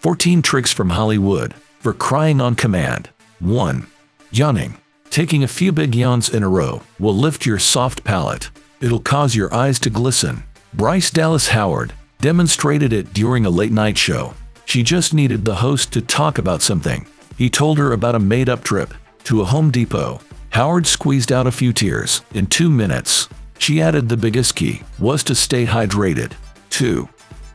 14 tricks from Hollywood for crying on command. 1. Yawning. Taking a few big yawns in a row will lift your soft palate. It'll cause your eyes to glisten. Bryce Dallas Howard demonstrated it during a late-night show. She just needed the host to talk about something. He told her about a made-up trip to a Home Depot. Howard squeezed out a few tears in 2 minutes. She added the biggest key was to stay hydrated. 2.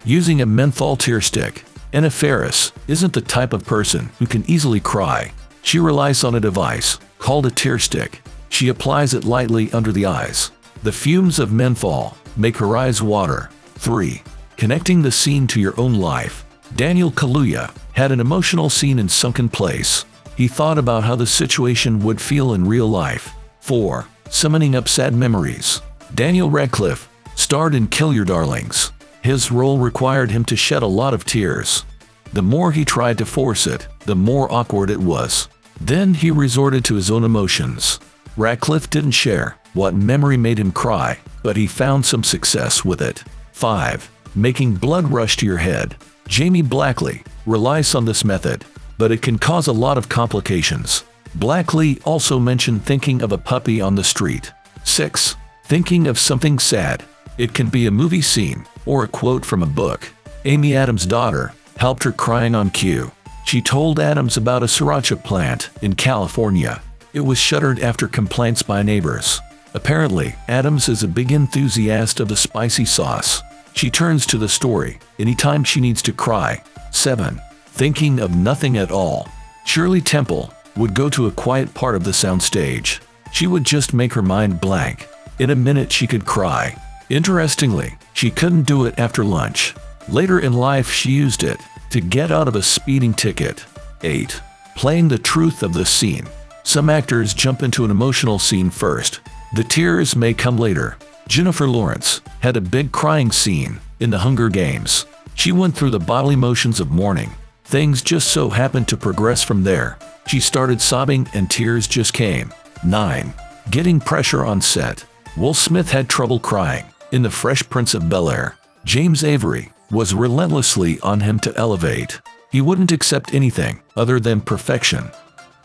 Using a menthol tear stick. Anna Faris isn't the type of person who can easily cry. She relies on a device called a tear stick. She applies it lightly under the eyes. The fumes of menthol make her eyes water. 3. Connecting the scene to your own life. Daniel Kaluuya had an emotional scene in Sunken Place. He thought about how the situation would feel in real life. 4. Summoning up sad memories. Daniel Radcliffe starred in Kill Your Darlings. His role required him to shed a lot of tears. The more he tried to force it, the more awkward it was. Then he resorted to his own emotions. Radcliffe didn't share what memory made him cry, but he found some success with it. 5. Making blood rush to your head. Jamie Blackley relies on this method, but it can cause a lot of complications. Blackley also mentioned thinking of a puppy on the street. 6. Thinking of something sad. It can be a movie scene or a quote from a book. Amy Adams' daughter helped her crying on cue. She told Adams about a sriracha plant in California. It was shuttered after complaints by neighbors. Apparently, Adams is a big enthusiast of the spicy sauce. She turns to the story anytime she needs to cry. 7. Thinking of nothing at all. Shirley Temple would go to a quiet part of the soundstage. She would just make her mind blank. In a minute she could cry. Interestingly, she couldn't do it after lunch. Later in life she used it to get out of a speeding ticket. 8. Playing the truth of the scene. Some actors jump into an emotional scene first. The tears may come later. Jennifer Lawrence had a big crying scene in The Hunger Games. She went through the bodily motions of mourning. Things just so happened to progress from there. She started sobbing and tears just came. 9. Getting pressure on set. Will Smith had trouble crying in The Fresh Prince of Bel-Air. James Avery was relentlessly on him to elevate. He wouldn't accept anything other than perfection.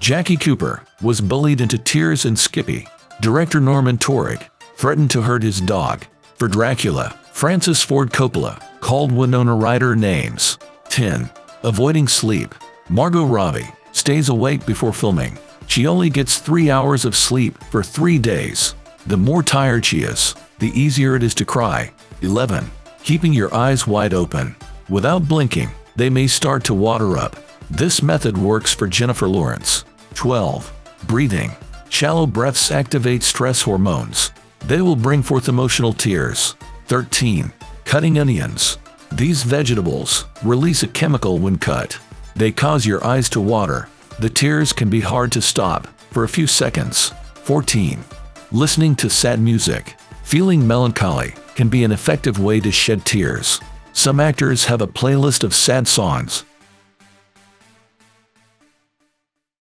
Jackie Cooper was bullied into tears in Skippy. Director Norman Torrig threatened to hurt his dog. For Dracula, Francis Ford Coppola called Winona Ryder names. 10. Avoiding sleep. Margot Robbie stays awake before filming. She only gets 3 hours of sleep for 3 days. The more tired she is, the easier it is to cry. 11. Keeping your eyes wide open. Without blinking, they may start to water up. This method works for Jennifer Lawrence. 12. Breathing. Shallow breaths activate stress hormones. They will bring forth emotional tears. 13. Cutting onions. These vegetables release a chemical when cut. They cause your eyes to water. The tears can be hard to stop for a few seconds. 14. Listening to sad music. Feeling melancholy can be an effective way to shed tears. Some actors have a playlist of sad songs